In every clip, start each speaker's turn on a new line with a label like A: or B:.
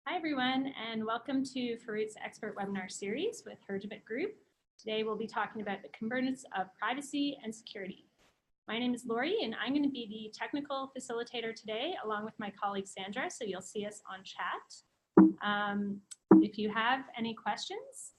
A: Hi everyone, and welcome to Feroot's expert webinar series with Herjavec Group. Today we'll be talking about the convergence of privacy and security. My name is Lori, and I'm going to be the technical facilitator today, along with my colleague Sandra, so you'll see us on chat. If you have any questions,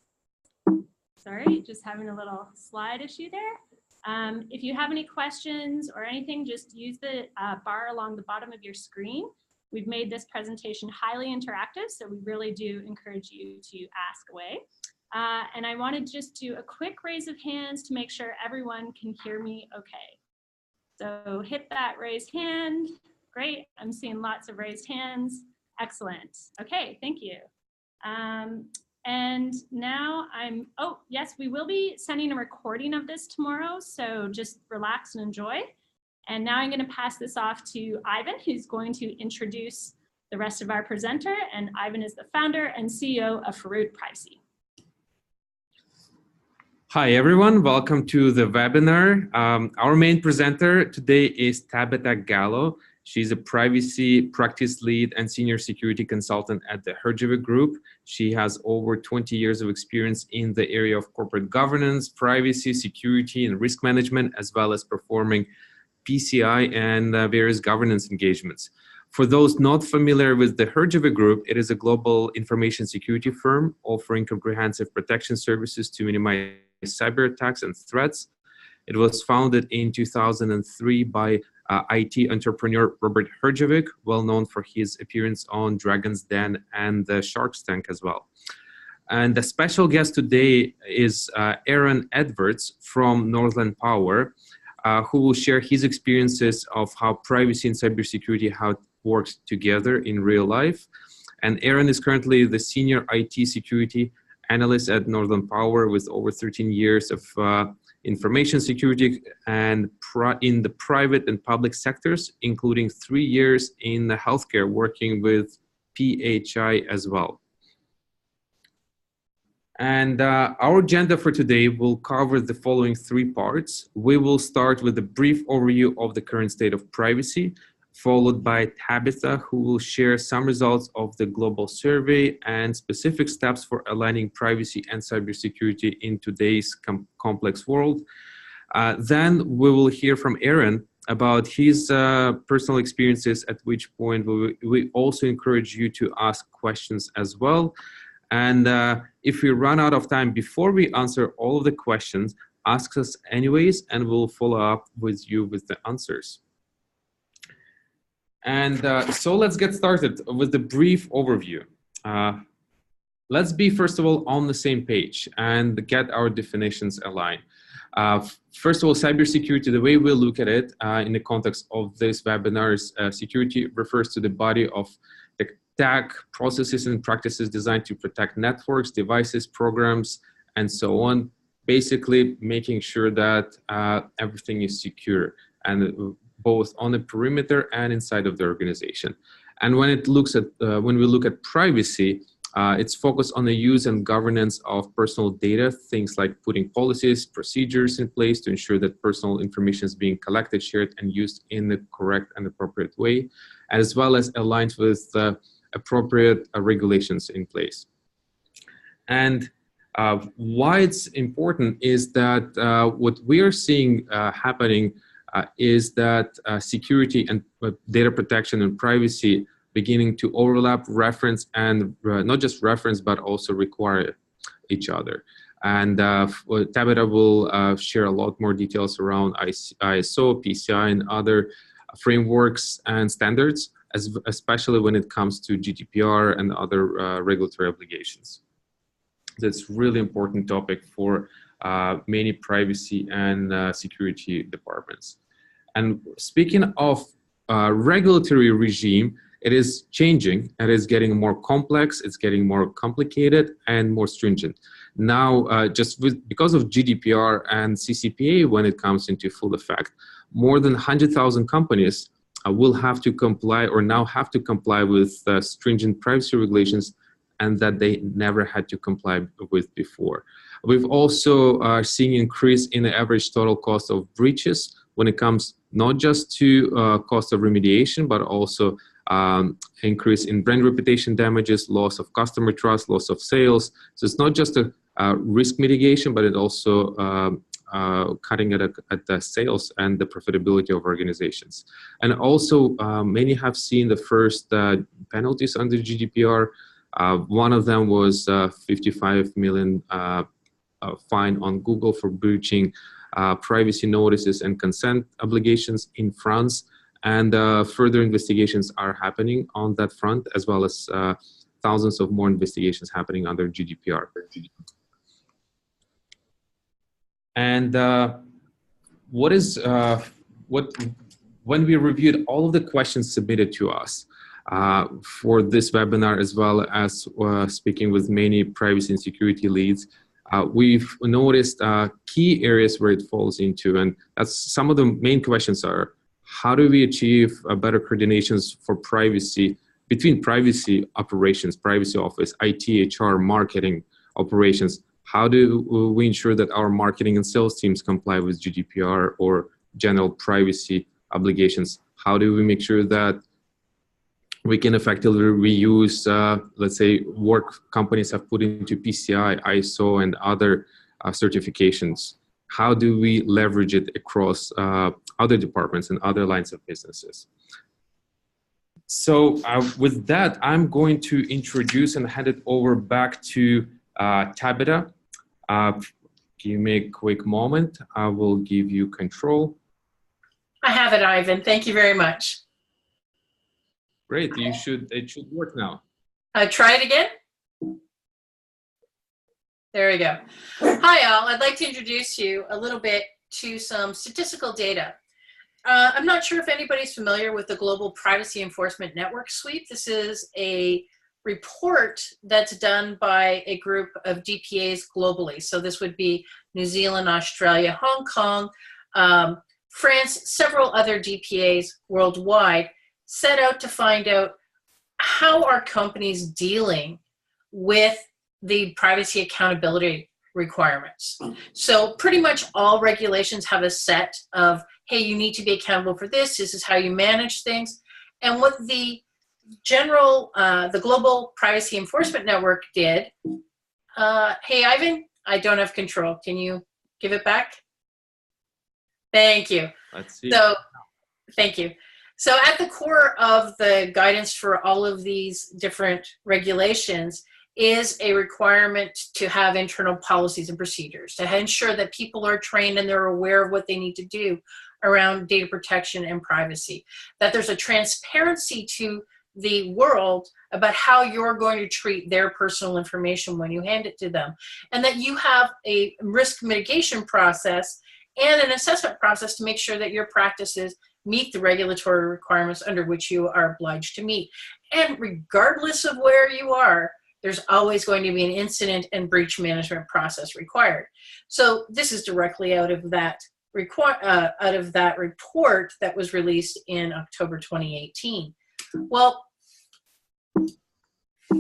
A: sorry, just having a little slide issue there. If you have any questions or anything, just use the bar along the bottom of your screen. We've made this presentation highly interactive, so we really do encourage you to ask away. And I want to just do a quick raise of hands to make sure everyone can hear me okay. So hit that raised hand. Great, I'm seeing lots of raised hands. Excellent. Okay, thank you. And now oh yes, we will be sending a recording of this tomorrow, so just relax and enjoy. And now I'm going to pass this off to Ivan, who's going to introduce the rest of our presenter. And Ivan is the founder and CEO of Feroot Privacy.
B: Hi, everyone. Welcome to the webinar. Our main presenter today is Tabitha Gallo. She's a privacy practice lead and senior security consultant at the Herjavec Group. She has over 20 years of experience in the area of corporate governance, privacy, security, and risk management, as well as performing PCI and various governance engagements. For those not familiar with the Herjavec Group, it is a global information security firm offering comprehensive protection services to minimize cyber attacks and threats. It was founded in 2003 by IT entrepreneur Robert Herjavec, well known for his appearance on Dragon's Den and the Shark's Tank as well. And the special guest today is Erin Edwards from Northland Power, who will share his experiences of how privacy and cybersecurity how it works together in real life. And Erin is currently the senior IT security analyst at Northland Power with over 13 years of information security and in the private and public sectors, including 3 years in the healthcare working with PHI as well. And our agenda for today will cover the following 3 parts. We will start with a brief overview of the current state of privacy, followed by Tabitha, who will share some results of the global survey and specific steps for aligning privacy and cybersecurity in today's complex world. Then we will hear from Erin about his personal experiences, at which point we also encourage you to ask questions as well. And if we run out of time before we answer all of the questions, ask us anyways, and we'll follow up with you with the answers. And so let's get started with the brief overview. Let's be, first of all, on the same page and get our definitions aligned. First of all, cybersecurity, the way we look at it in the context of this webinar is security refers to the body of the tech, processes, and practices designed to protect networks, devices, programs, and so on, basically making sure that everything is secure, and both on the perimeter and inside of the organization. And when it looks at when we look at privacy, it's focused on the use and governance of personal data, things like putting policies, procedures in place to ensure that personal information is being collected, shared, and used in the correct and appropriate way, as well as aligned with appropriate regulations in place. And why it's important is that what we are seeing happening is that security and data protection and privacy beginning to overlap, reference, and not just reference, but also require each other. And Tabitha will share a lot more details around ISO, PCI, and other frameworks and standards, especially when it comes to GDPR and other regulatory obligations. That's a really important topic for many privacy and security departments. And speaking of regulatory regime, it is changing. It is getting more complex, it's getting more complicated and more stringent. Now, because of GDPR and CCPA, when it comes into full effect, more than 100,000 companies will have to comply or now have to comply with stringent privacy regulations, and that they never had to comply with before. We've also seen an increase in the average total cost of breaches when it comes not just to cost of remediation, but also increase in brand reputation damages, loss of customer trust, loss of sales. So it's not just a risk mitigation, but it also cutting at the sales and the profitability of organizations. And also, many have seen the first penalties under GDPR. One of them was 55 million fine on Google for breaching privacy notices and consent obligations in France. And further investigations are happening on that front, as well as thousands of more investigations happening under GDPR. And when we reviewed all of the questions submitted to us for this webinar, as well as speaking with many privacy and security leads, we've noticed key areas where it falls into, and that's some of the main questions are: how do we achieve better coordinations for privacy between privacy operations, privacy office, IT, HR, marketing operations? How do we ensure that our marketing and sales teams comply with GDPR or general privacy obligations? How do we make sure that we can effectively reuse, let's say, work companies have put into PCI, ISO, and other certifications? How do we leverage it across other departments and other lines of businesses? So with that, I'm going to introduce and hand it over back to Tabitha. Give me a quick moment. I will give you control.
C: I have it, Ivan. Thank you very much.
B: Great. It should work now.
C: Try it again. There we go. Hi, all. I'd like to introduce you a little bit to some statistical data. I'm not sure if anybody's familiar with the Global Privacy Enforcement Network Sweep. This is a report that's done by a group of DPAs globally. So this would be New Zealand, Australia, Hong Kong, France, several other DPAs worldwide, set out to find out how are companies dealing with the privacy accountability requirements. So pretty much all regulations have a set of, hey, you need to be accountable for this. This is how you manage things. And what the the Global Privacy Enforcement Network did, hey, Ivan, I don't have control. Can you give it back? Thank you.
B: Let's see.
C: So, thank you. So at the core of the guidance for all of these different regulations is a requirement to have internal policies and procedures to ensure that people are trained and they're aware of what they need to do around data protection and privacy, that there's a transparency to the world about how you're going to treat their personal information when you hand it to them, and that you have a risk mitigation process and an assessment process to make sure that your practices meet the regulatory requirements under which you are obliged to meet. And regardless of where you are, there's always going to be an incident and breach management process required. So this is directly out of that report that was released in October 2018. Well,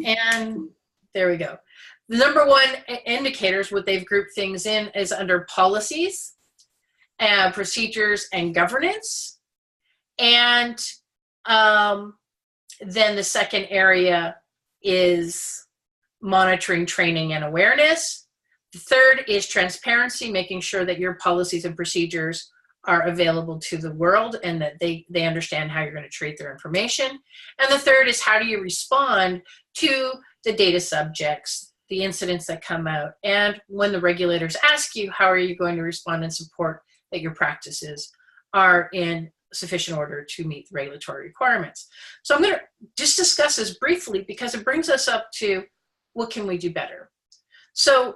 C: and there we go. The number one indicators, what they've grouped things in, is under policies, procedures, and governance. And then the second area is monitoring, training, and awareness. The third is transparency, making sure that your policies and procedures are available to the world and that they understand how you're going to treat their information. And the third is how do you respond to the data subjects, the incidents that come out, and when the regulators ask you, how are you going to respond and support that your practices are in sufficient order to meet the regulatory requirements. So I'm going to just discuss this briefly because it brings us up to what can we do better. So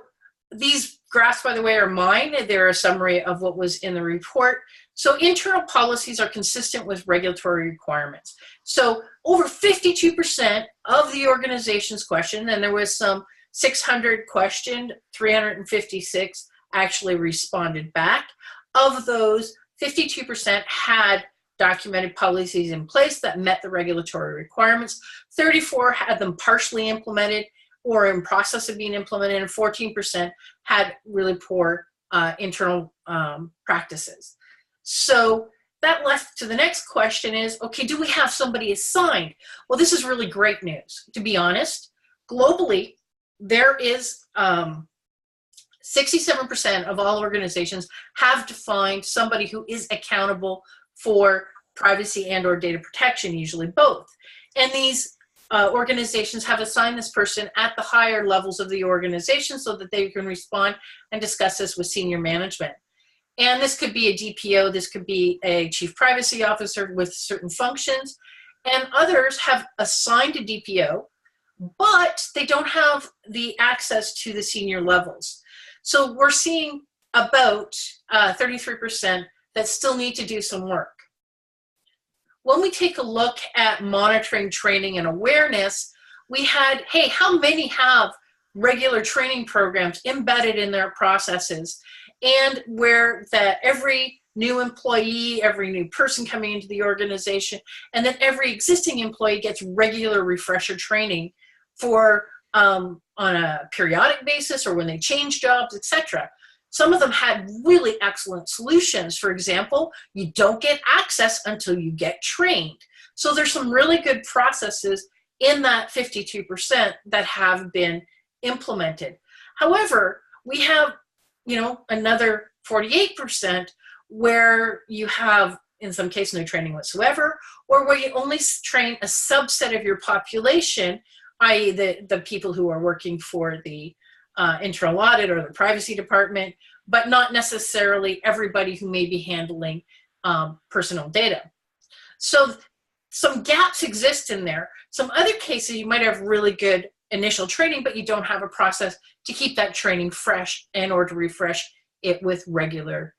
C: these graphs, by the way, are mine. They're a summary of what was in the report. So internal policies are consistent with regulatory requirements. So over 52% of the organizations questioned, and there was some 600 questioned, 356 actually responded back. Of those, 52% had documented policies in place that met the regulatory requirements. 34 had them partially implemented or in process of being implemented, and 14% had really poor internal practices. So that left to the next question is, okay, do we have somebody assigned? Well, this is really great news. To be honest, globally, there is 67% of all organizations have defined somebody who is accountable for privacy and or data protection, usually both. And these organizations have assigned this person at the higher levels of the organization so that they can respond and discuss this with senior management. And this could be a DPO, this could be a chief privacy officer with certain functions, and others have assigned a DPO, but they don't have the access to the senior levels. So we're seeing about 33% that still need to do some work. When we take a look at monitoring, training, and awareness, we had, hey, how many have regular training programs embedded in their processes, and where that every new employee, every new person coming into the organization, and then every existing employee gets regular refresher training for on a periodic basis or when they change jobs, etc. Some of them had really excellent solutions. For example, you don't get access until you get trained. So there's some really good processes in that 52% that have been implemented. However, we have, another 48% where you have, in some cases, no training whatsoever, or where you only train a subset of your population, i.e. the people who are working for the internal audit or the privacy department, but not necessarily everybody who may be handling personal data. So some gaps exist in there. Some other cases, you might have really good initial training, but you don't have a process to keep that training fresh and or to refresh it with regular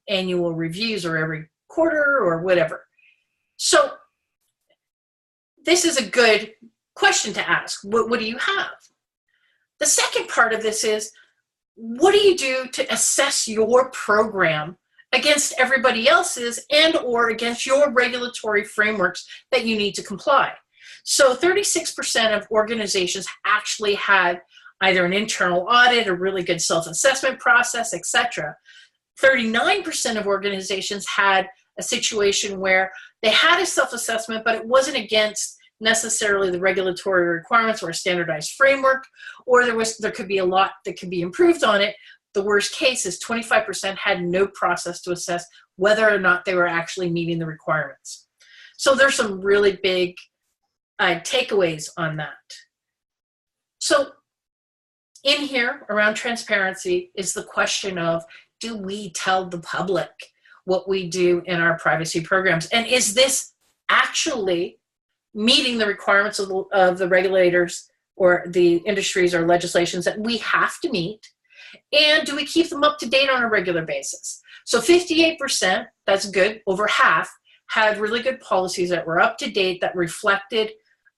C: annual reviews or every quarter or whatever. So this is a good question to ask. What do you have? The second part of this is, what do you do to assess your program against everybody else's and or against your regulatory frameworks that you need to comply? So 36% of organizations actually had either an internal audit, a really good self-assessment process, etc. 39% of organizations had a situation where they had a self-assessment, but it wasn't against necessarily the regulatory requirements or a standardized framework, or there could be a lot that could be improved on it. The worst case is 25% had no process to assess whether or not they were actually meeting the requirements. So there's some really big takeaways on that. So in here around transparency is the question of, do we tell the public what we do in our privacy programs? And is this actually meeting the requirements of the regulators or the industries or legislations that we have to meet? And do we keep them up to date on a regular basis? So 58%, that's good, over half, had really good policies that were up to date, that reflected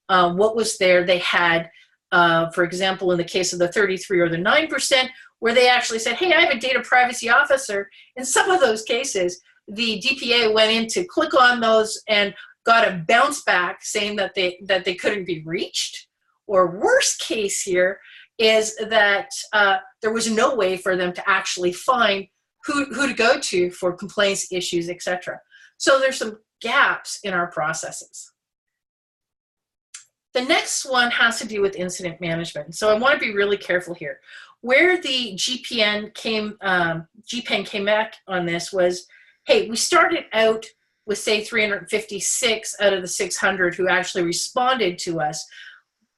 C: what was there. They had, for example, in the case of the 33 or the 9%, where they actually said, hey, I have a data privacy officer. In some of those cases, the DPA went in to click on those and got a bounce back saying that they couldn't be reached. Or worst case here is that there was no way for them to actually find who to go to for complaints, issues, etc. So there's some gaps in our processes. The next one has to do with incident management. So I want to be really careful here. Where the GPN came back on this was, hey, we started out with, say, 356 out of the 600 who actually responded to us,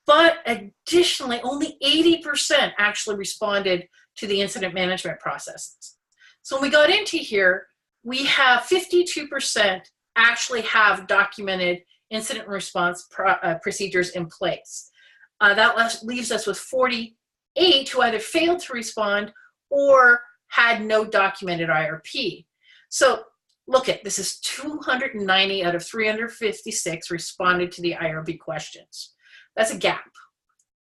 C: but additionally, only 80% actually responded to the incident management processes. So when we got into here, we have 52% actually have documented incident response procedures in place. That leaves us with 48 who either failed to respond or had no documented IRP. So look at this, is 290 out of 356 responded to the IRB questions. That's a gap.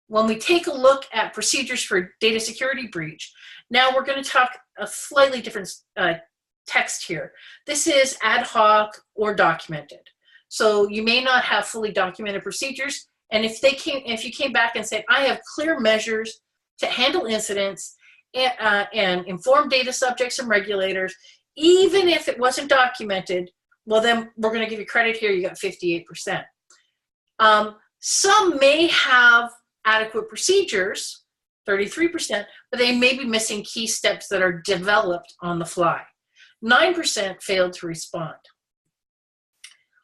C: When we take a look at procedures for data security breach, now we're going to talk a slightly different text here. This is ad hoc or documented. So you may not have fully documented procedures, and if you came back and said, I have clear measures to handle incidents and inform data subjects and regulators even if it wasn't documented, well, then we're going to give you credit here. You got 58%. Some may have adequate procedures, 33%, but they may be missing key steps that are developed on the fly. 9% failed to respond.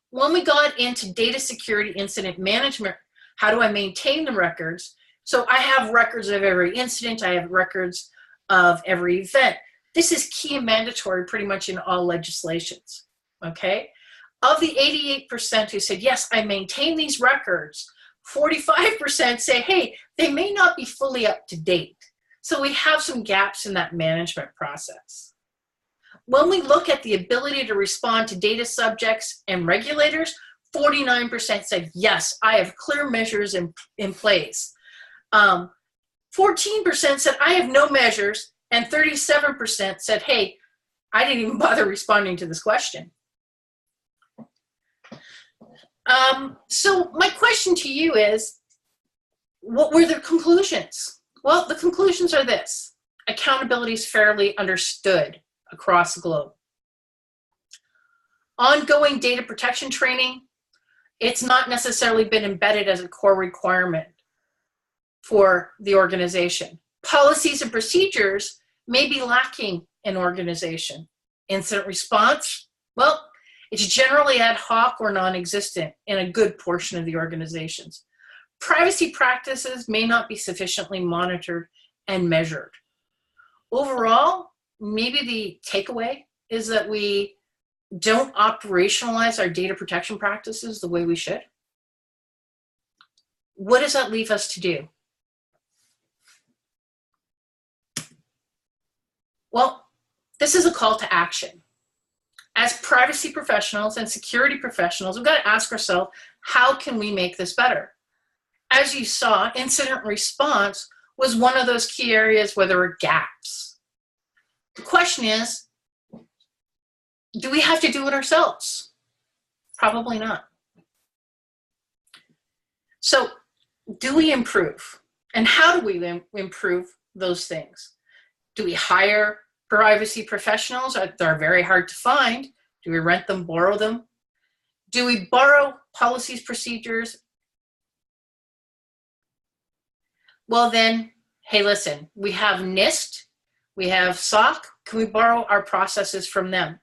C: When we got into data security incident management, how do I maintain the records? So I have records of every incident. I have records of every event. This is key and mandatory pretty much in all legislations, okay? Of the 88% who said, yes, I maintain these records, 45% say, hey, they may not be fully up to date. So we have some gaps in that management process. When we look at the ability to respond to data subjects and regulators, 49% said, yes, I have clear measures in place. 14% said, I have no measures, and 37% said, hey, I didn't even bother responding to this question. So my question to you is, what were the conclusions? Well, the conclusions are this: accountability is fairly understood across the globe. Ongoing data protection training, it's not necessarily been embedded as a core requirement for the organization. Policies and procedures may be lacking in organization. Incident response, well, it's generally ad hoc or non-existent in a good portion of the organizations. Privacy practices may not be sufficiently monitored and measured. Overall, maybe the takeaway is that we don't operationalize our data protection practices the way we should. What does that leave us to do? Well, this is a call to action. As privacy professionals and security professionals, we've got to ask ourselves, how can we make this better? As you saw, incident response was one of those key areas where there were gaps. The question is, do we have to do it ourselves? Probably not. So, do we improve? And how do we improve those things? Do we hire privacy professionals? They're very hard to find. Do we rent them, borrow them? Do we borrow policies, procedures? Well then, hey listen, we have NIST, we have SOC, can we borrow our processes from them?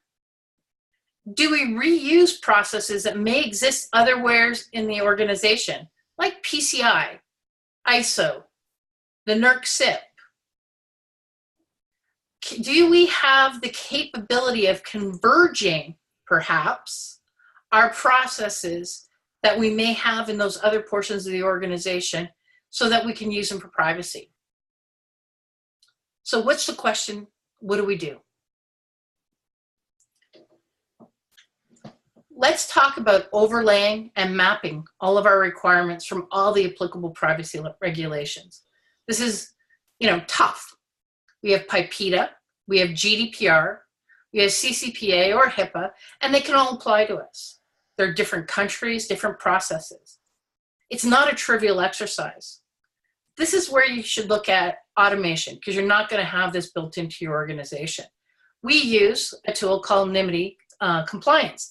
C: Do we reuse processes that may exist otherwhere in the organization, like PCI, ISO, the NERC SIP? Do we have the capability of converging, perhaps, our processes that we may have in those other portions of the organization so that we can use them for privacy? So what's the question? What do we do? Let's talk about overlaying and mapping all of our requirements from all the applicable privacy regulations. This is, tough. We have PIPEDA, we have GDPR, we have CCPA or HIPAA, and they can all apply to us. They're different countries, different processes. It's not a trivial exercise. This is where you should look at automation, because you're not going to have this built into your organization. We use a tool called NIMITY Compliance.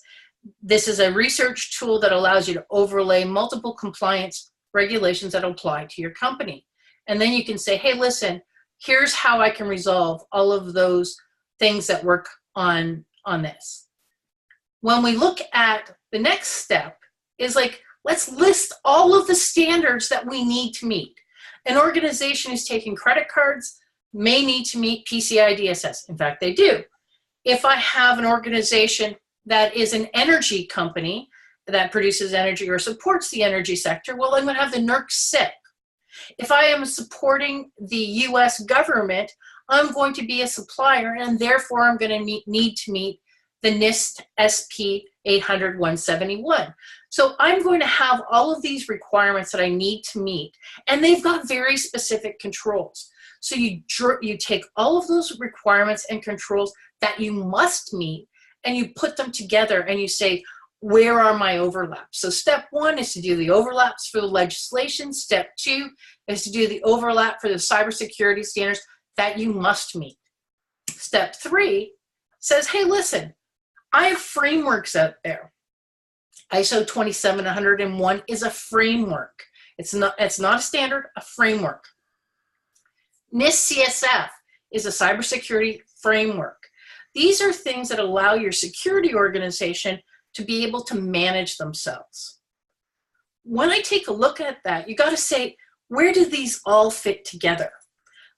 C: This is a research tool that allows you to overlay multiple compliance regulations that apply to your company. And then you can say, hey, listen, here's how I can resolve all of those things that work on this. When we look at the next step is like, let's list all of the standards that we need to meet. An organization who's taking credit cards may need to meet PCI DSS. In fact, they do. If I have an organization that is an energy company that produces energy or supports the energy sector, well, I'm going to have the NERC SIP. If I am supporting the US government, I'm going to be a supplier, and therefore I'm going to need to meet the NIST SP 800-171. So I'm going to have all of these requirements that I need to meet, and they've got very specific controls. So you take all of those requirements and controls that you must meet, and you put them together and you say, where are my overlaps? So step one is to do the overlaps for the legislation. Step two is to do the overlap for the cybersecurity standards that you must meet. Step three, says, hey, listen, I have frameworks out there. ISO 27101 is a framework. It's not a standard, a framework. NIST CSF is a cybersecurity framework. These are things that allow your security organization to be able to manage themselves. When I take a look at that, you got to say, where do these all fit together?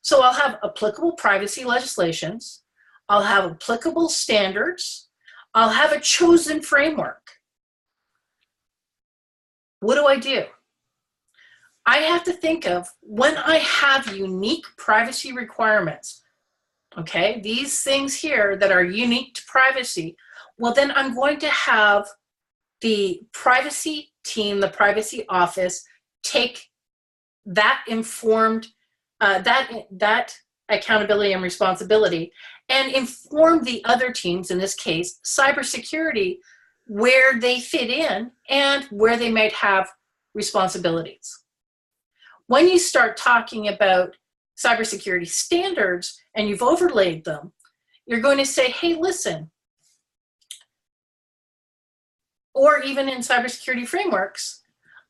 C: So I'll have applicable privacy legislations, I'll have applicable standards, I'll have a chosen framework. What do? I have to think of when I have unique privacy requirements, okay, these things here that are unique to privacy, well, then I'm going to have the privacy team, the privacy office, take that informed, that accountability and responsibility and inform the other teams, in this case, cybersecurity, where they fit in and where they might have responsibilities. When you start talking about cybersecurity standards and you've overlaid them, you're going to say, hey, listen, or even in cybersecurity frameworks,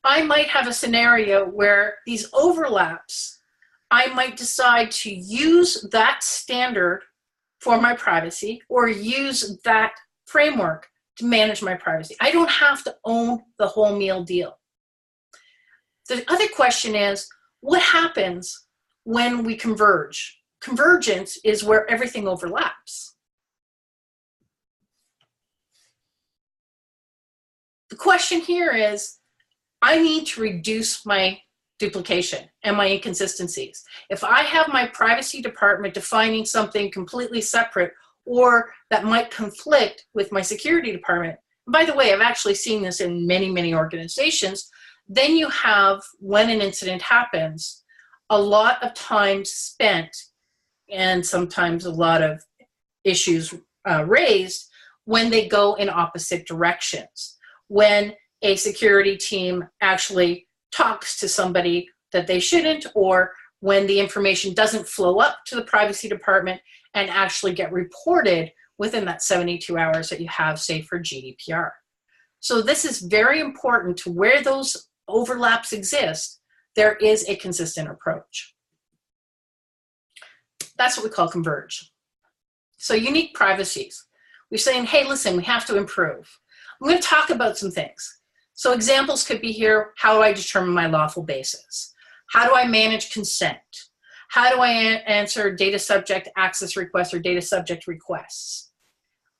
C: I might have a scenario where these overlaps, I might decide to use that standard for my privacy or use that framework to manage my privacy. I don't have to own the whole meal deal. The other question is, what happens when we converge? Convergence is where everything overlaps. The question here is, I need to reduce my duplication and my inconsistencies. If I have my privacy department defining something completely separate or that might conflict with my security department, and by the way, I've actually seen this in many, many organizations, then you have, when an incident happens, a lot of time spent and sometimes a lot of issues raised when they go in opposite directions. When a security team actually talks to somebody that they shouldn't, or when the information doesn't flow up to the privacy department and actually get reported within that 72 hours that you have, say, for GDPR. So this is very important. To where those overlaps exist, there is a consistent approach. That's what we call converge. So unique privacies. We're saying, hey, listen, we have to improve. I'm going to talk about some things. So examples could be here. How do I determine my lawful basis? How do I manage consent? How do I answer data subject access requests or data subject requests?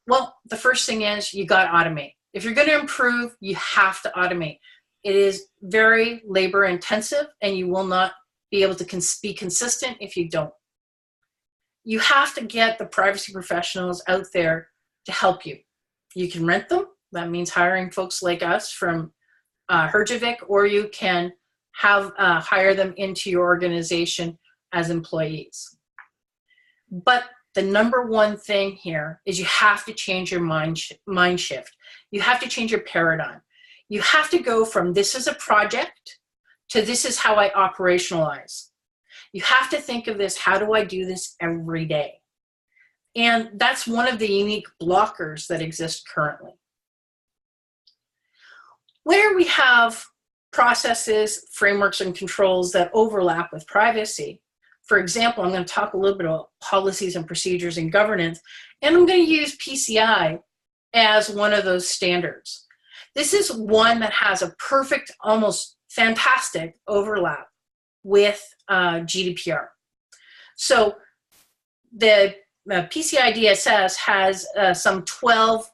C: Well, the first thing is you got to automate. If you're going to improve, you have to automate. It is very labor intensive and you will not be able to be consistent if you don't. You have to get the privacy professionals out there to help you. You can rent them. That means hiring folks like us from Herjavec, or you can have hire them into your organization as employees. But the number one thing here is you have to change your mind shift. You have to change your paradigm. You have to go from this is a project to this is how I operationalize. You have to think of this, how do I do this every day? And that's one of the unique blockers that exist currently. Where we have processes, frameworks, and controls that overlap with privacy, for example, I'm going to talk a little bit about policies and procedures and governance, and I'm going to use PCI as one of those standards. This is one that has a perfect, almost fantastic overlap with GDPR. So the PCI DSS has some 12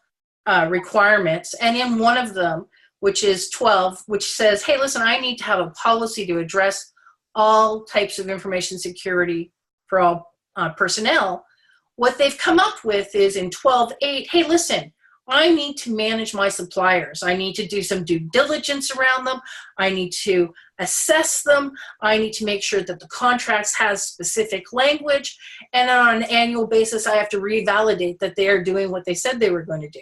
C: requirements, and in one of them, which is 12, which says, hey, listen, I need to have a policy to address all types of information security for all personnel. What they've come up with is in 12.8, hey, listen, I need to manage my suppliers. I need to do some due diligence around them. I need to assess them. I need to make sure that the contracts has specific language. And on an annual basis, I have to revalidate that they are doing what they said they were going to do.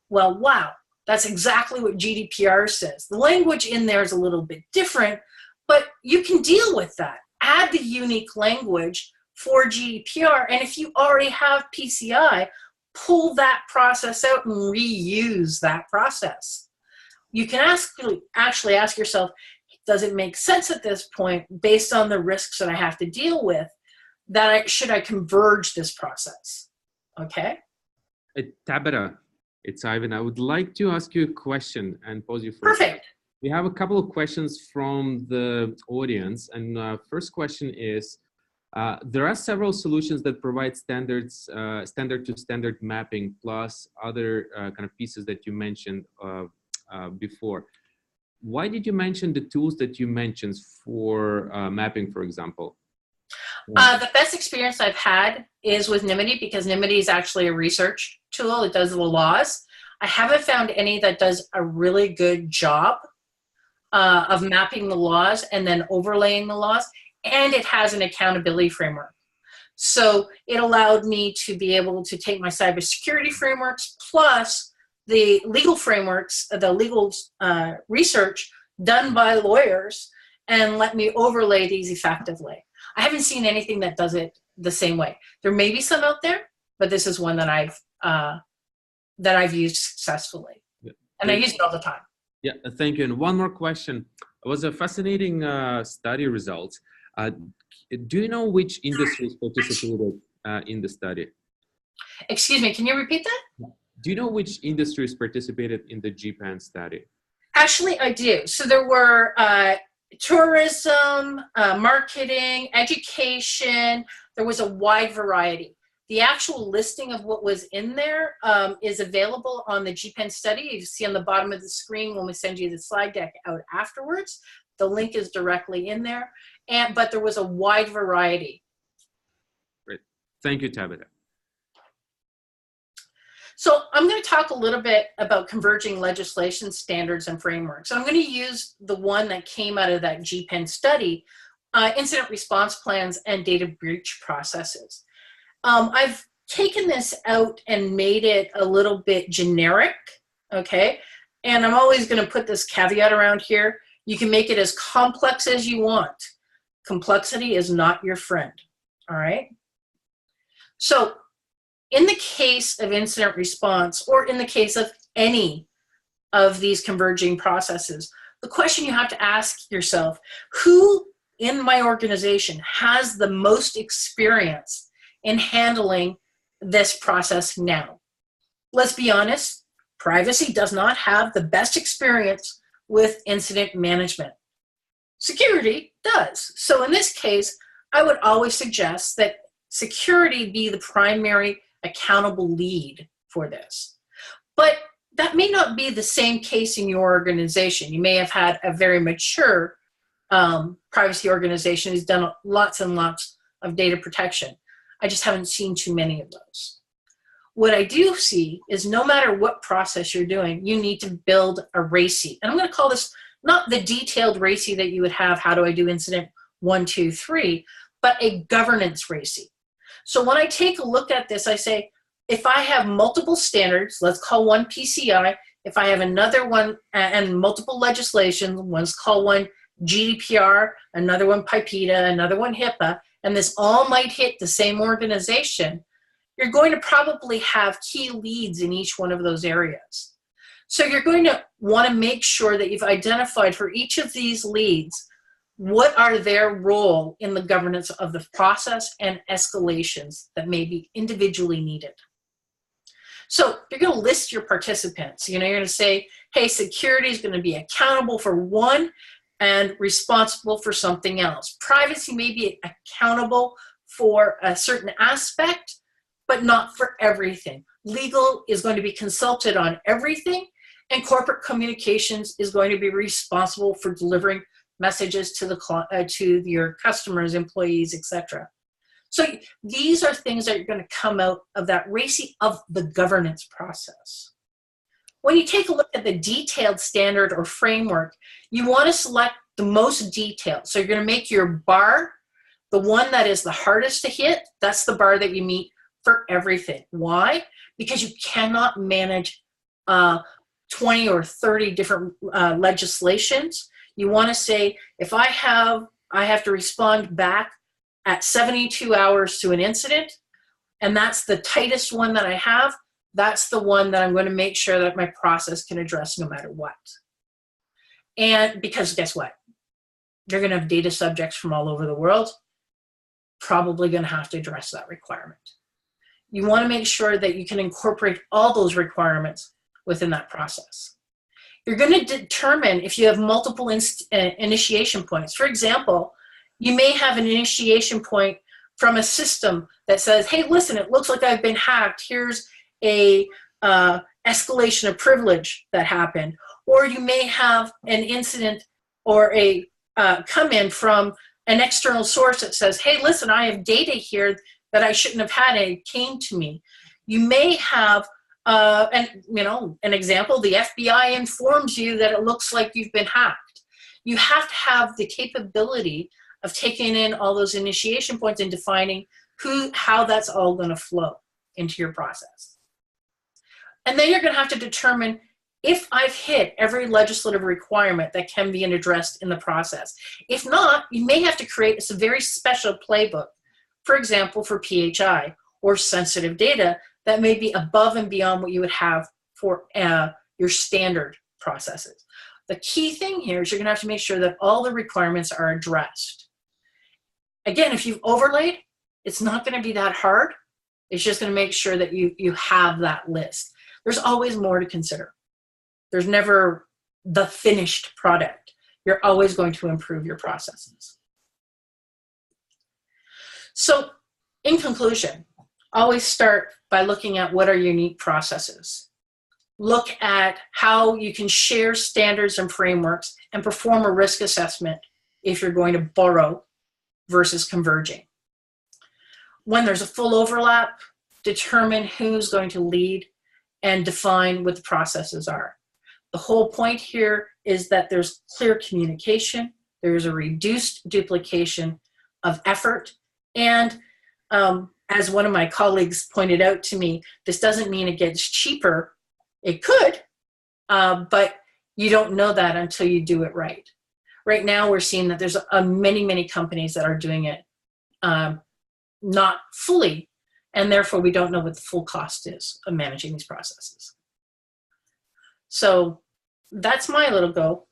C: Well, wow, that's exactly what GDPR says. The language in there is a little bit different, but you can deal with that. Add the unique language for GDPR. And if you already have PCI, pull that process out and reuse that process. You can actually ask yourself, does it make sense at this point, based on the risks that I have to deal with, that should I converge this process? Okay.
B: Tabitha, it's Ivan. I would like to ask you a question and pose you first.
C: Perfect.
B: We have a couple of questions from the audience. And first question is, there are several solutions that provide standard to standard mapping plus other kind of pieces that you mentioned before. Why did you mention the tools that you mentioned for mapping, for example?
C: The best experience I've had is with Nimity, because Nimity is actually a research tool. It does the laws. I haven't found any that does a really good job of mapping the laws and then overlaying the laws, and it has an accountability framework. So it allowed me to be able to take my cybersecurity frameworks plus the legal frameworks, the legal research done by lawyers, and let me overlay these effectively. I haven't seen anything that does it the same way. There may be some out there, but this is one that I've used successfully, and I use it all the time.
B: Yeah, thank you. And one more question. It was a fascinating study results. Do you know which industries participated in the study?
C: Excuse me, can you repeat that?
B: Do you know which industries participated in the GPAN study?
C: Actually, I do. So there were tourism, marketing, education. There was a wide variety. The actual listing of what was in there is available on the GPAN study. You see on the bottom of the screen when we send you the slide deck out afterwards. The link is directly in there. But there was a wide variety.
B: Great. Thank you, Tabitha.
C: So I'm going to talk a little bit about converging legislation, standards, and frameworks. I'm going to use the one that came out of that GPAN study, incident response plans and data breach processes. I've taken this out and made it a little bit generic, okay? And I'm always going to put this caveat around here. You can make it as complex as you want. Complexity is not your friend, all right? So in the case of incident response, or in the case of any of these converging processes, the question you have to ask yourself, who in my organization has the most experience in handling this process now? Let's be honest, privacy does not have the best experience with incident management. Security does. So in this case, I would always suggest that security be the primary accountable lead for this. But that may not be the same case in your organization. You may have had a very mature privacy organization who's done lots and lots of data protection. I just haven't seen too many of those. What I do see is no matter what process you're doing, you need to build a RACI. And I'm going to call this not the detailed RACI that you would have, how do I do incident 1, 2, 3, but a governance RACI. So when I take a look at this, I say, if I have multiple standards, let's call one PCI, if I have another one and multiple legislation, one's called one GDPR, another one PIPEDA, another one HIPAA, and this all might hit the same organization, you're going to probably have key leads in each one of those areas. So you're going to want to make sure that you've identified for each of these leads, what are their role in the governance of the process and escalations that may be individually needed. So you're going to list your participants. You're going to say, hey, security is going to be accountable for one and responsible for something else. Privacy may be accountable for a certain aspect, but not for everything. Legal is going to be consulted on everything, and corporate communications is going to be responsible for delivering messages to your customers, employees, etc. So these are things that are going to come out of that RACI of the governance process. When you take a look at the detailed standard or framework, you want to select the most detailed. So you're going to make your bar the one that is the hardest to hit. That's the bar that you meet for everything. Why? Because you cannot manage 20 or 30 different legislations. You want to say, if I have to respond back at 72 hours to an incident, and that's the tightest one that I have, that's the one that I'm going to make sure that my process can address no matter what. And because guess what? You're going to have data subjects from all over the world, probably going to have to address that requirement. You want to make sure that you can incorporate all those requirements within that process. You're going to determine if you have multiple initiation points. For example, you may have an initiation point from a system that says, hey, listen, it looks like I've been hacked. Here's a escalation of privilege that happened. Or you may have an incident or a come in from an external source that says, hey, listen, I have data here that I shouldn't have had, and it came to me. You may have, an example, the FBI informs you that it looks like you've been hacked. You have to have the capability of taking in all those initiation points and defining how that's all going to flow into your process. And then you're going to have to determine if I've hit every legislative requirement that can be addressed in the process. If not, you may have to create a very special playbook, for example, for PHI or sensitive data that may be above and beyond what you would have for your standard processes. The key thing here is you're going to have to make sure that all the requirements are addressed. Again, if you've overlaid, it's not going to be that hard. It's just going to make sure that you have that list. There's always more to consider. There's never the finished product. You're always going to improve your processes. So in conclusion, always start by looking at what are unique processes. Look at how you can share standards and frameworks and perform a risk assessment if you're going to borrow versus converging. When there's a full overlap, determine who's going to lead and define what the processes are. The whole point here is that there's clear communication, there's a reduced duplication of effort, and as one of my colleagues pointed out to me, this doesn't mean it gets cheaper. It could, but you don't know that until you do it right. Right now, we're seeing that there's many, many companies that are doing it not fully, and therefore we don't know what the full cost is of managing these processes. So that's my little go.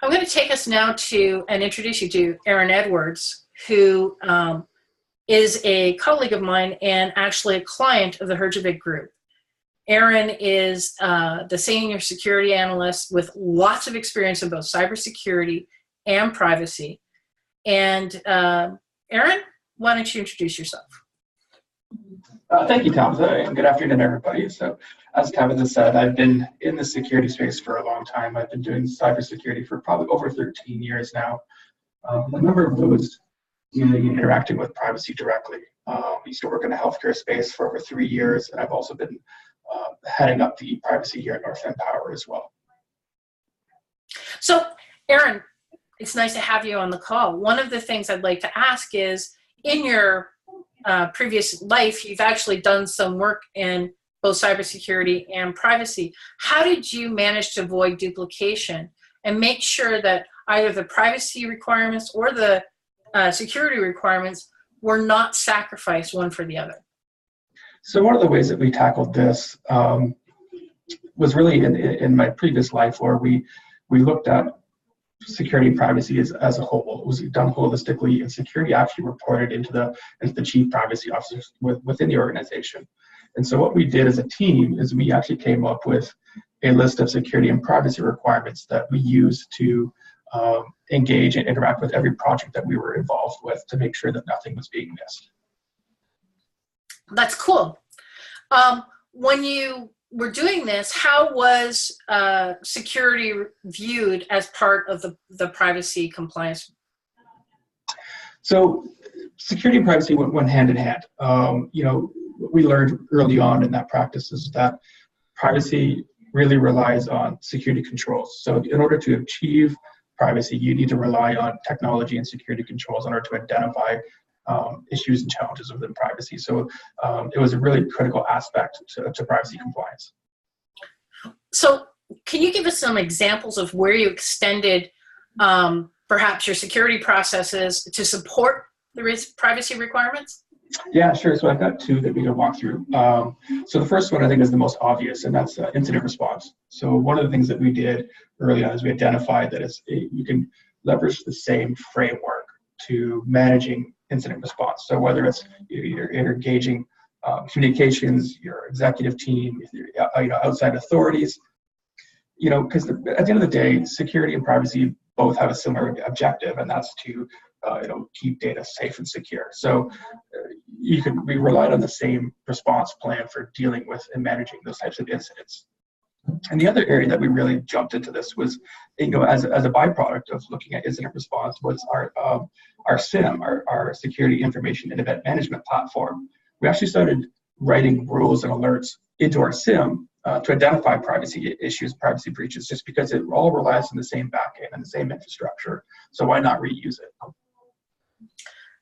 C: I'm going to take us now to and introduce you to Erin Edwards, who is a colleague of mine and actually a client of the Herjavec Group. Erin is the senior security analyst with lots of experience in both cybersecurity and privacy. And Erin, why don't you introduce yourself?
D: Thank you, Tabitha, and good afternoon, everybody. So, as Tabitha said, I've been in the security space for a long time. I've been doing cybersecurity for probably over 13 years now. A number of those interacting with privacy directly. I used to work in the healthcare space for over 3 years, and I've also been heading up the privacy here at North End Power as well.
C: So, Erin, it's nice to have you on the call. One of the things I'd like to ask is, in your previous life, you've actually done some work in both cybersecurity and privacy. How did you manage to avoid duplication and make sure that either the privacy requirements or the security requirements were not sacrificed one for the other?
D: So one of the ways that we tackled this was really in my previous life, where we looked at security and privacy as a whole. It was done holistically, and security actually reported into the chief privacy officers within the organization. And so what we did as a team is we actually came up with a list of security and privacy requirements that we used to engage and interact with every project that we were involved with to make sure that nothing was being missed.
C: That's cool. When you were doing this, how was security viewed as part of the privacy compliance?
D: So security and privacy went hand in hand. What we learned early on in that practice is that privacy really relies on security controls. So in order to achieve privacy, you need to rely on technology and security controls in order to identify issues and challenges within privacy. So it was a really critical aspect to privacy compliance.
C: So can you give us some examples of where you extended perhaps your security processes to support the privacy requirements?
D: Yeah, sure. So I've got two that we can walk through. So the first one I think is the most obvious, and that's incident response. So one of the things that we did early on is we identified that you can leverage the same framework to managing incident response. So whether it's you're engaging communications, your executive team, outside authorities, because at the end of the day, security and privacy both have a similar objective, and that's to keep data safe and secure. So we relied on the same response plan for dealing with and managing those types of incidents. And the other area that we really jumped into this was, as a byproduct of looking at incident response, was our SIM, our Security Information and Event Management platform. We actually started writing rules and alerts into our SIM to identify privacy issues, privacy breaches, just because it all relies on the same backend and the same infrastructure. So why not reuse it?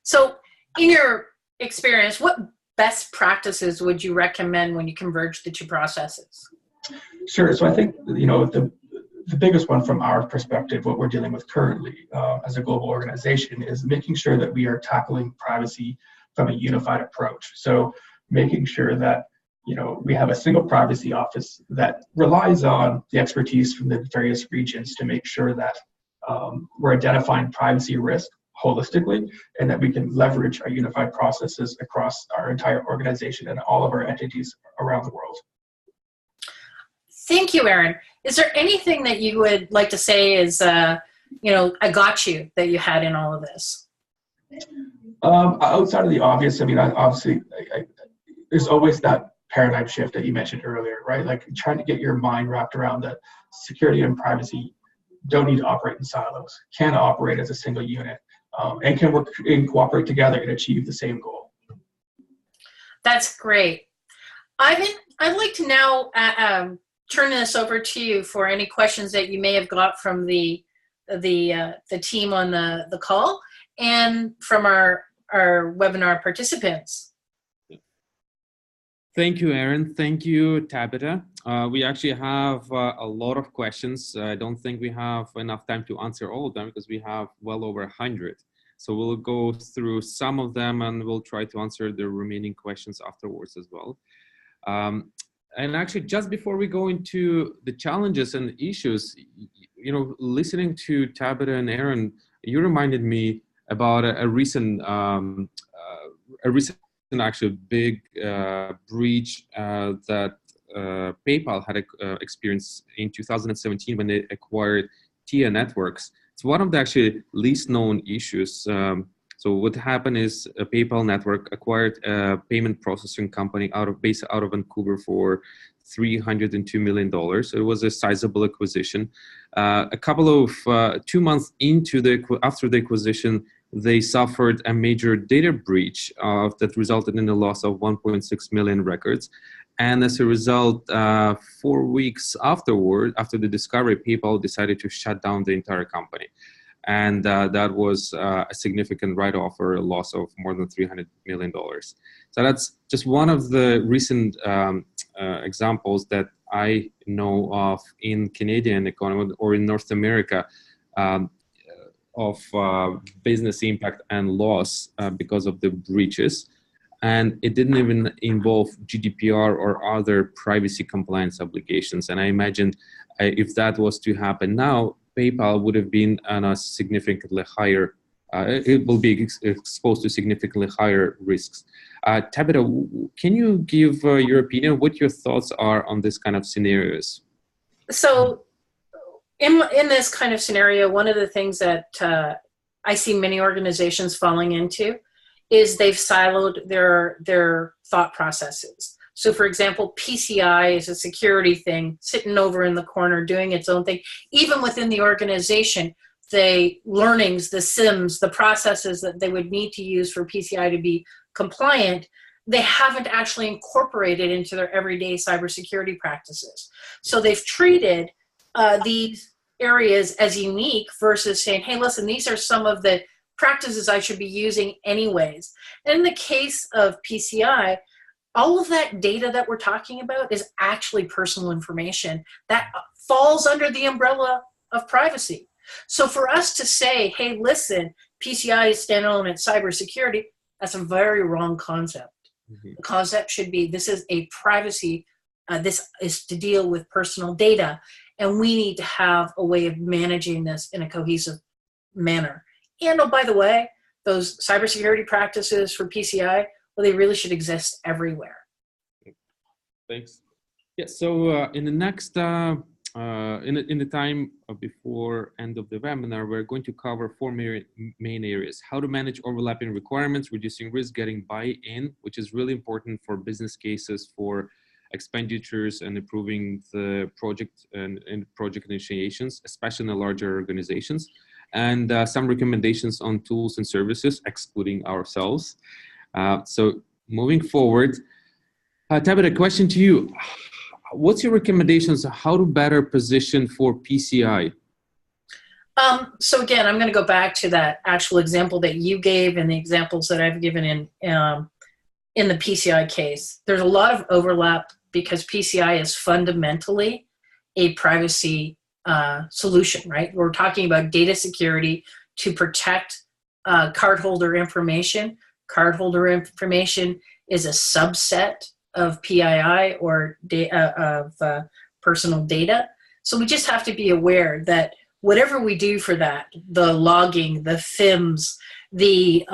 C: So in your experience, what best practices would you recommend when you converge the two processes?
D: Sure. So I think, the biggest one from our perspective, what we're dealing with currently as a global organization, is making sure that we are tackling privacy from a unified approach. So making sure that we have a single privacy office that relies on the expertise from the various regions to make sure that we're identifying privacy risk holistically, and that we can leverage our unified processes across our entire organization and all of our entities around the world.
C: Thank you, Erin. Is there anything that you would like to say is, a got you that you had in all of this?
D: Outside of the obvious, obviously, there's always that paradigm shift that you mentioned earlier, right? Like trying to get your mind wrapped around that security and privacy don't need to operate in silos, can operate as a single unit, and can work and cooperate together and achieve the same goal.
C: That's great. I'd like to now turn this over to you for any questions that you may have got from the team on the call and from our webinar participants.
B: Thank you, Erin. Thank you, Tabitha. We actually have a lot of questions. I don't think we have enough time to answer all of them because we have well over 100. So we'll go through some of them and we'll try to answer the remaining questions afterwards as well. And actually, just before we go into the challenges and issues, listening to Tabitha and Erin, you reminded me about a recent actually big breach that PayPal had experienced in 2017 when they acquired TIA Networks. It's one of the actually least known issues. So what happened is a PayPal network acquired a payment processing company based out of Vancouver for $302 million. So it was a sizable acquisition. A couple of 2 months after the acquisition, they suffered a major data breach that resulted in the loss of 1.6 million records. And as a result, 4 weeks after the discovery, PayPal decided to shut down the entire company. And that was a significant write-off or a loss of more than $300 million. So that's just one of the recent examples that I know of in Canadian economy or in North America of business impact and loss because of the breaches. And it didn't even involve GDPR or other privacy compliance obligations. And I imagine if that was to happen now, PayPal would have been on a significantly higher, it will be exposed to significantly higher risks. Tabitha, can you give your opinion, what your thoughts are on this kind of scenarios?
C: So in this kind of scenario, one of the things that I see many organizations falling into is they've siloed their thought processes. So for example, PCI is a security thing, sitting over in the corner doing its own thing. Even within the organization, the learnings, the SIMs, the processes that they would need to use for PCI to be compliant, they haven't actually incorporated into their everyday cybersecurity practices. So they've treated these areas as unique versus saying, hey, listen, these are some of the practices I should be using anyways. And in the case of PCI, all of that data that we're talking about is actually personal information that falls under the umbrella of privacy. So for us to say, hey, listen, PCI is standalone at cybersecurity, That's a very wrong concept.
B: Mhm.
C: The concept should be, this is a privacy, this is to deal with personal data, and we need to have a way of managing this in a cohesive manner. And oh, by the way, those cybersecurity practices for PCI, well, they really should exist everywhere.
B: Thanks. Yeah. So in the next, in the time before end of the webinar, we're going to cover four main areas: how to manage overlapping requirements, reducing risk, getting buy-in, which is really important for business cases, for expenditures, and improving the project and project initiations, especially in the larger organizations, and some recommendations on tools and services, excluding ourselves. So moving forward, Tabitha, question to you. What's your recommendations on how to better position for PCI?
C: So again, I'm going to go back to that actual example that you gave and the examples that I've given in the PCI case. There's a lot of overlap because PCI is fundamentally a privacy solution, right? We're talking about data security to protect cardholder information. Cardholder information is a subset of PII or personal data. So we just have to be aware that whatever we do for that, the logging, the FIMS, the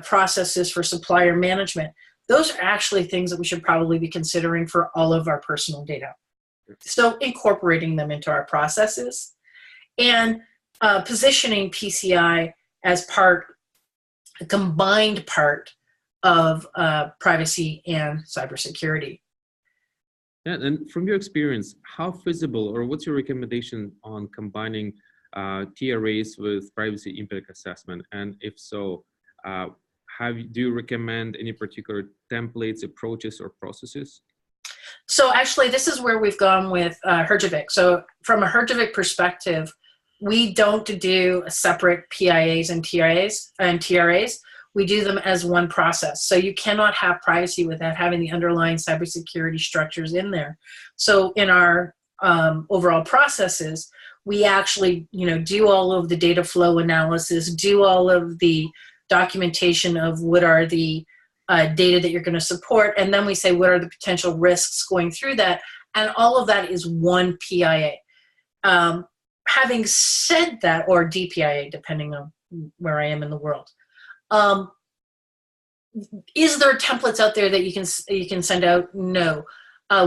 C: processes for supplier management, those are actually things that we should probably be considering for all of our personal data. So incorporating them into our processes and positioning PCI as a combined part of privacy and cybersecurity.
B: Yeah, and from your experience, how feasible, or what's your recommendation on combining TRAs with privacy impact assessment? And if so, do you recommend any particular templates, approaches, or processes?
C: So actually, this is where we've gone with Herjavec. So from a Herjavec perspective, we don't do separate PIAs and TRAs. We do them as one process. So you cannot have privacy without having the underlying cybersecurity structures in there. So in our overall processes, we actually, do all of the data flow analysis, do all of the documentation of what are the data that you're going to support, and then we say what are the potential risks going through that, and all of that is one PIA. Having said that, or DPIA, depending on where I am in the world. Is there templates out there that you can send out? No.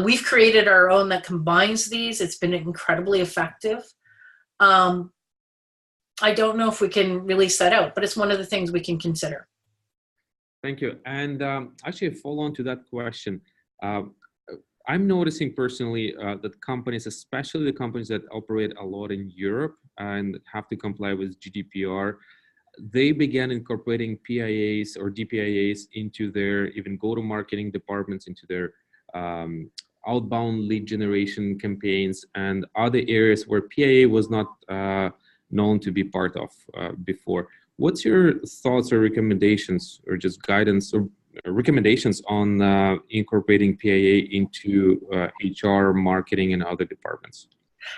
C: We've created our own that combines these. It's been incredibly effective. I don't know if we can release that out, but it's one of the things we can consider.
B: Thank you. And actually, a follow-on to that question. I'm noticing personally that companies, especially the companies that operate a lot in Europe and have to comply with GDPR, they began incorporating PIAs or DPIAs into their even go-to-marketing departments, into their outbound lead generation campaigns and other areas where PIA was not known to be part of before. What's your thoughts or recommendations, or just guidance or recommendations on incorporating PIA into HR, marketing, and other departments?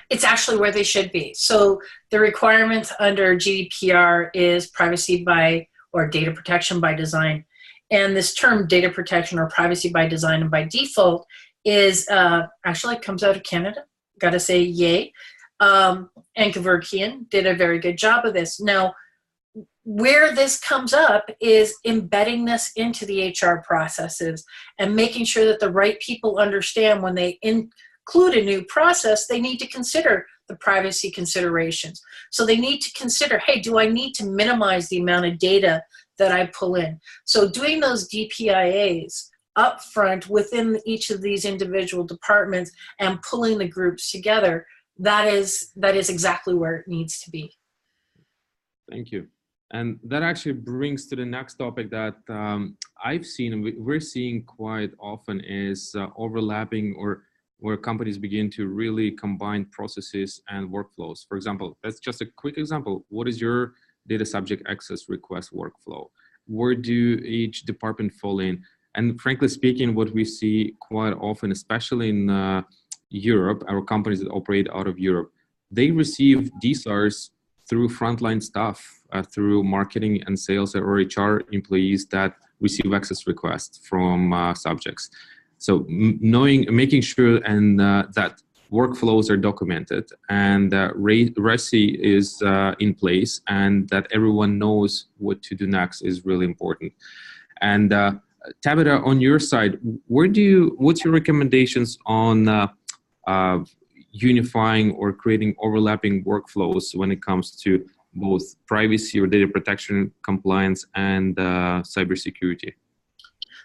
C: It's actually where they should be. So the requirement under GDPR is privacy by, or data protection by design. And this term data protection or privacy by design and by default is actually comes out of Canada. Got to say yay. And Converging did a very good job of this. Now, where this comes up is embedding this into the HR processes and making sure that the right people understand when they include a new process, they need to consider the privacy considerations. So they need to consider, hey, do I need to minimize the amount of data that I pull in? So doing those DPIAs upfront within each of these individual departments and pulling the groups together, that is exactly where it needs to be.
B: Thank you. And that actually brings to the next topic that I've seen, and we're seeing quite often, is overlapping, or where companies begin to really combine processes and workflows. For example, that's just a quick example. What is your data subject access request workflow? Where do each department fall in? And frankly speaking, what we see quite often, especially in Europe, our companies that operate out of Europe, they receive DSARs through frontline staff through marketing and sales or HR employees that receive access requests from subjects. So making sure and that workflows are documented and RESI is in place and that everyone knows what to do next is really important. And Tabitha, on your side, what's your recommendations on unifying or creating overlapping workflows when it comes to both privacy or data protection, compliance, and cybersecurity?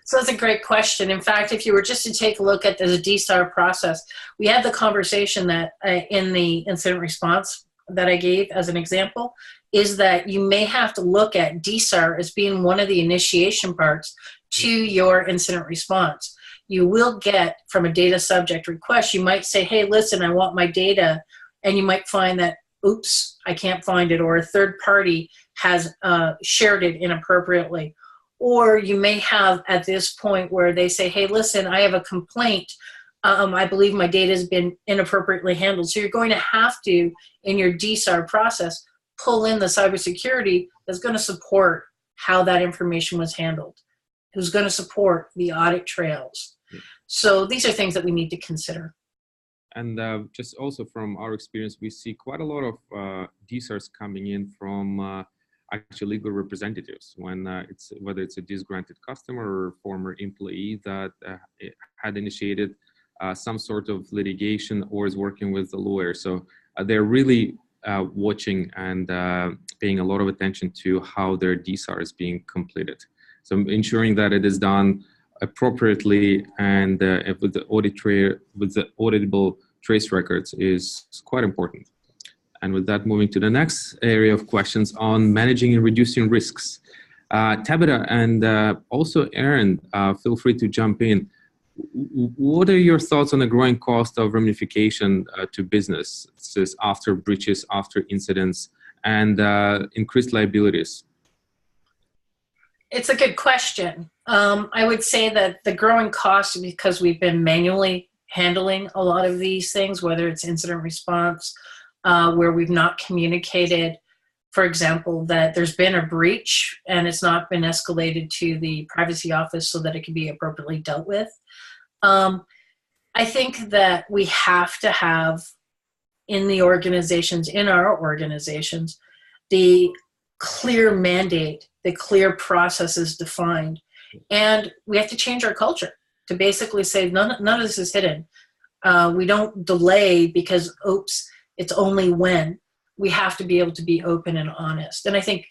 C: So that's a great question. In fact, if you were just to take a look at the DSAR process, we had the conversation that in the incident response that I gave as an example, is that you may have to look at DSAR as being one of the initiation parts to your incident response. You will get from a data subject request, you might say, hey, listen, I want my data, and you might find that, oops, I can't find it, or a third party has shared it inappropriately. Or you may have at this point where they say, hey, listen, I have a complaint. I believe my data has been inappropriately handled. So you're going to have to, in your DSAR process, pull in the cybersecurity that's going to support how that information was handled, who's going to support the audit trails. So these are things that we need to consider.
B: And just also from our experience, we see quite a lot of DSARs coming in from actually legal representatives when whether it's a disgruntled customer or former employee that had initiated some sort of litigation or is working with the lawyer. So they're really watching and paying a lot of attention to how their DSAR is being completed. So ensuring that it is done appropriately and with the auditable trace records is quite important. And with that, moving to the next area of questions on managing and reducing risks. Tabitha and also Erin, feel free to jump in. What are your thoughts on the growing cost of ramification to businesses after breaches, after incidents, and increased liabilities?
C: It's a good question. I would say that the growing cost, because we've been manually handling a lot of these things, whether it's incident response, where we've not communicated, for example, that there's been a breach and it's not been escalated to the privacy office so that it can be appropriately dealt with. I think that we have to have in our organizations, the clear mandate, the clear processes defined. And we have to change our culture to basically say none of this is hidden. We don't delay because, oops, it's only when. We have to be able to be open and honest. And I think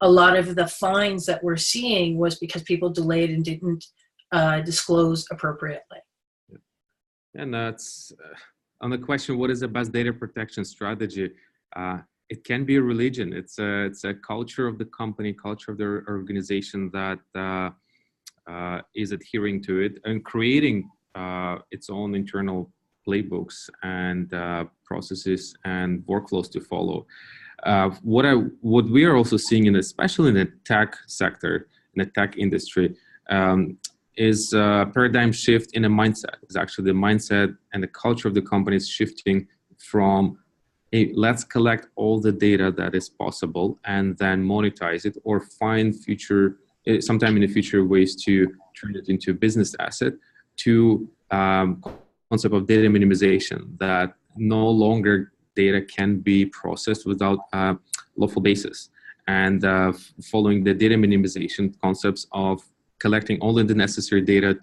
C: a lot of the fines that we're seeing was because people delayed and didn't disclose appropriately.
B: And that's on the question, what is the best data protection strategy? It can be a religion. It's a culture of the company, culture of the organization that is adhering to it and creating its own internal playbooks and processes and workflows to follow. What we are also seeing, especially in the tech sector, in the tech industry, is a paradigm shift in a mindset. It's actually the mindset and the culture of the company is shifting from, hey, let's collect all the data that is possible and then monetize it or find sometime in the future ways to turn it into a business asset, to concept of data minimization, that no longer data can be processed without lawful basis, and following the data minimization concepts of collecting only the necessary data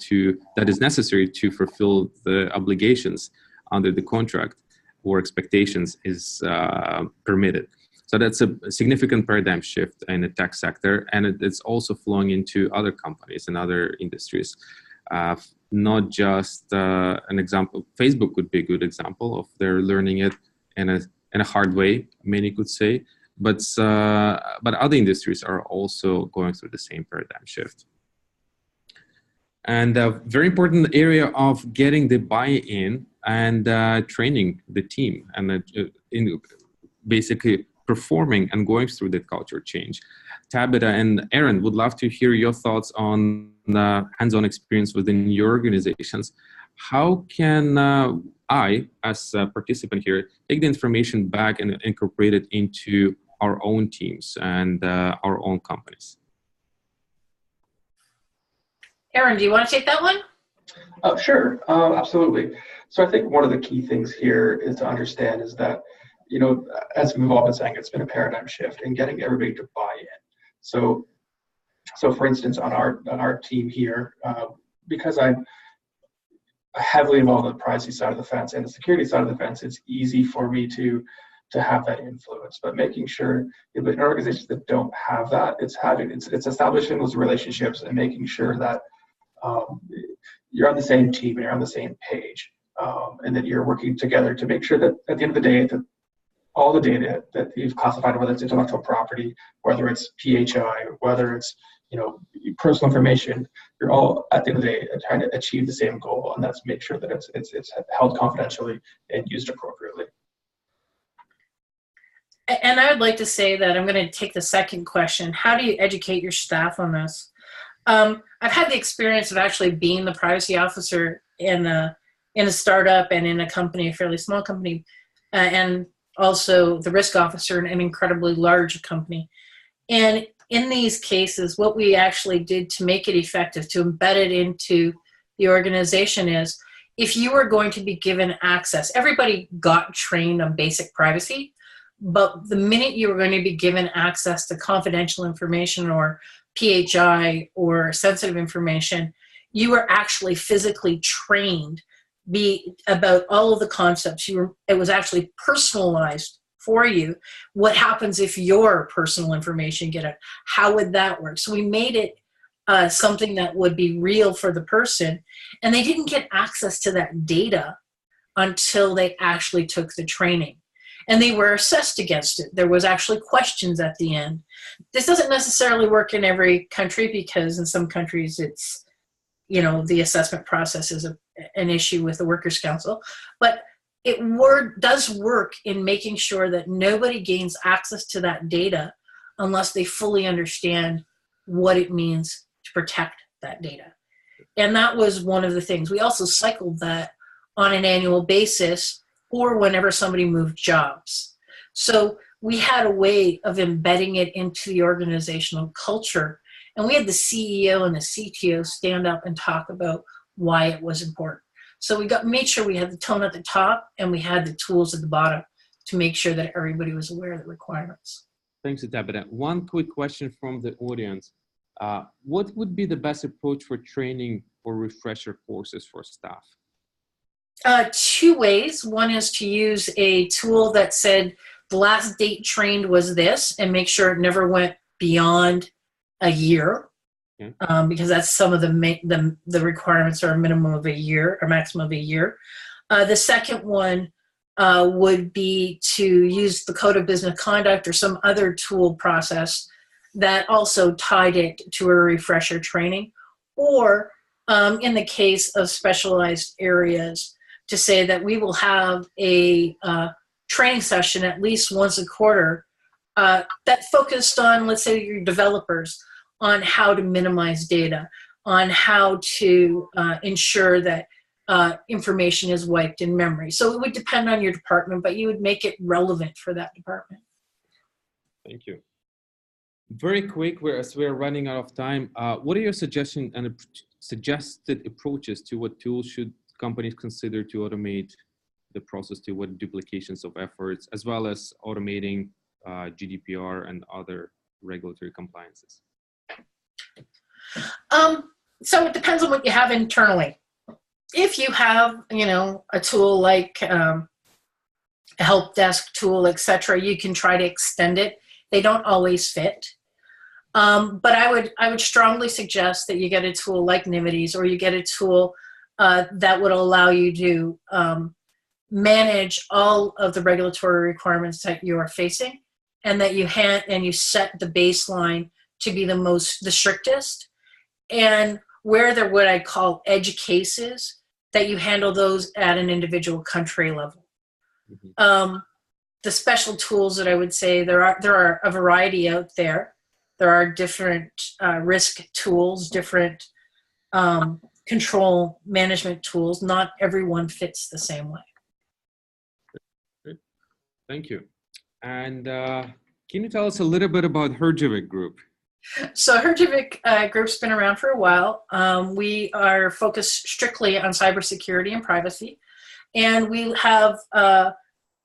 B: that is necessary to fulfill the obligations under the contract or expectations is permitted. So that's a significant paradigm shift in the tech sector, and it's also flowing into other companies and other industries. Not just an example. Facebook would be a good example of they're learning it in a hard way, many could say, but other industries are also going through the same paradigm shift. And a very important area of getting the buy-in and training the team and basically performing and going through the culture change. Tabitha and Erin, would love to hear your thoughts on the hands-on experience within your organizations. How can I, as a participant here, take the information back and incorporate it into our own teams and our own companies.
C: Erin, do you want to take that one?
D: Sure, absolutely. So I think one of the key things here is to understand is that, you know, as we've all been saying, it's been a paradigm shift in getting everybody to buy in. So for instance, on our team here, because I'm heavily involved in the privacy side of the fence and the security side of the fence, it's easy for me to have that influence. But making sure in organizations that don't have that, it's establishing those relationships and making sure that you're on the same team and you're on the same page, and that you're working together to make sure that at the end of the day, that all the data that you've classified, whether it's intellectual property, whether it's PHI, whether it's, you know, personal information, you're all at the end of the day trying to achieve the same goal, and that's make sure that it's held confidentially and used appropriately.
C: And I would like to say that I'm going to take the second question. How do you educate your staff on this? I've had the experience of actually being the privacy officer in a startup and in a company, a fairly small company, and also the risk officer in an incredibly large company. And in these cases, what we actually did to make it effective, to embed it into the organization is, if you were going to be given access, everybody got trained on basic privacy, but the minute you were going to be given access to confidential information or PHI or sensitive information, you were actually physically trained about all of the concepts. It was actually personalized for you. What happens if your personal information get out? How would that work? So we made it something that would be real for the person, and they didn't get access to that data until they actually took the training. And they were assessed against it. There was actually questions at the end. This doesn't necessarily work in every country, because in some countries it's, you know, the assessment process is an issue with the Workers' Council. But it does work in making sure that nobody gains access to that data unless they fully understand what it means to protect that data. And that was one of the things. We also cycled that on an annual basis, or whenever somebody moved jobs. So we had a way of embedding it into the organizational culture. And we had the CEO and the CTO stand up and talk about why it was important. So we made sure we had the tone at the top and we had the tools at the bottom to make sure that everybody was aware of the requirements.
B: Thanks, Tabitha. One quick question from the audience. What would be the best approach for training or refresher courses for staff?
C: Two ways. One is to use a tool that said the last date trained was this, and make sure it never went beyond a year, because that's some of the requirements are a minimum of a year or maximum of a year. The second one would be to use the Code of Business Conduct or some other tool process that also tied it to a refresher training, or in the case of specialized areas, to say that we will have a training session at least once a quarter that focused on, let's say, your developers, on how to minimize data, on how to ensure that information is wiped in memory. So it would depend on your department, but you would make it relevant for that department.
B: Thank you. Very quick, as we're running out of time, what are your suggestions and suggested approaches to what tools should companies consider to automate the process to avoid duplications of efforts, as well as automating GDPR and other regulatory compliances?
C: So it depends on what you have internally. If you have, you know, a tool like a help desk tool, etc., you can try to extend it. They don't always fit. But I would strongly suggest that you get a tool like Nimities, or you get a tool that would allow you to manage all of the regulatory requirements that you are facing, and that you set the baseline to be the strictest, and where there what I call edge cases, that you handle those at an individual country level. Mm-hmm. The special tools that I would say, there are a variety out there. There are different risk tools, different control management tools. Not everyone fits the same way.
B: Thank you. And Can you tell us a little bit about Herjavec Group?
C: So Herjavec Group's been around for a while. We are focused strictly on cybersecurity and privacy, and we have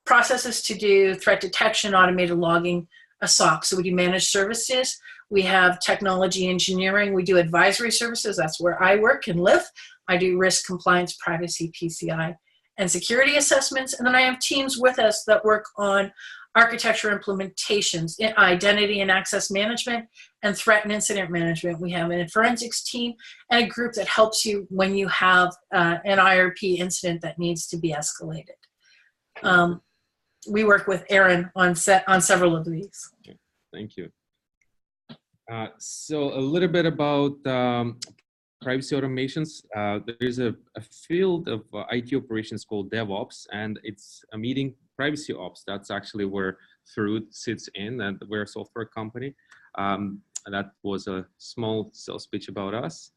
C: processes to do threat detection, automated logging, a SOC. So we do managed services. We have technology engineering. We do advisory services. That's where I work and live. I do risk, compliance, privacy, PCI, and security assessments. And then I have teams with us that work on architecture implementations, identity and access management, and threat and incident management. We have a forensics team and a group that helps you when you have an IRP incident that needs to be escalated. We work with Erin on several of these.
B: Okay, thank you. So a little bit about privacy automations. There is a field of IT operations called DevOps, and it's a meeting privacy ops. That's actually where Feroot sits in, and we're a software company. That was a small sales pitch about us.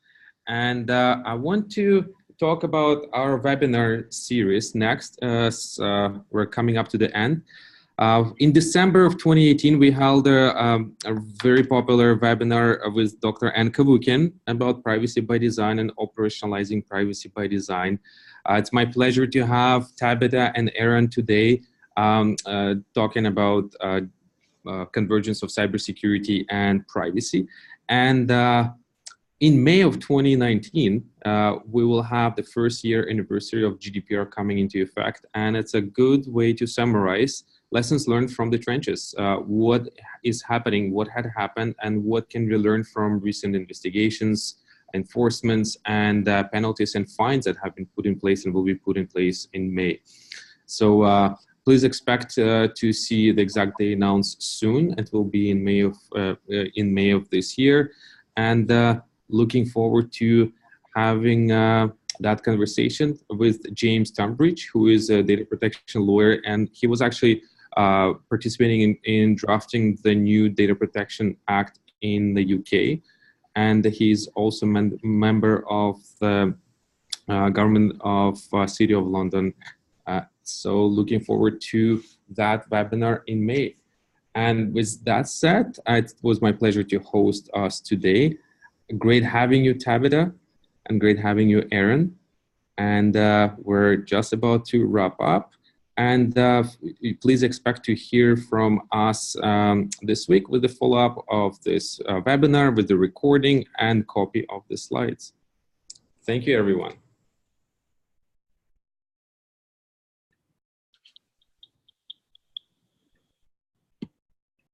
B: And I want to talk about our webinar series next. We're coming up to the end. In December of 2018, we held a very popular webinar with Dr. Ann Kavukin about privacy by design and operationalizing privacy by design. It's my pleasure to have Tabitha and Erin today talking about convergence of cybersecurity and privacy. And in May of 2019, we will have the first year anniversary of GDPR coming into effect. And it's a good way to summarize lessons learned from the trenches. What is happening, what had happened, and what can we learn from recent investigations, enforcements, and penalties and fines that have been put in place and will be put in place in May. So please expect to see the exact day announced soon. It will be in May of this year. And looking forward to having that conversation with James Tunbridge, who is a data protection lawyer, and he was actually participating in drafting the new Data Protection Act in the UK, and he's also member of the government of City of London. So looking forward to that webinar in May. And with that said, it was my pleasure to host us today. Great having you, Tabitha, and great having you, Erin. And we're just about to wrap up. And please expect to hear from us this week with the follow-up of this webinar, with the recording and copy of the slides. Thank you, everyone.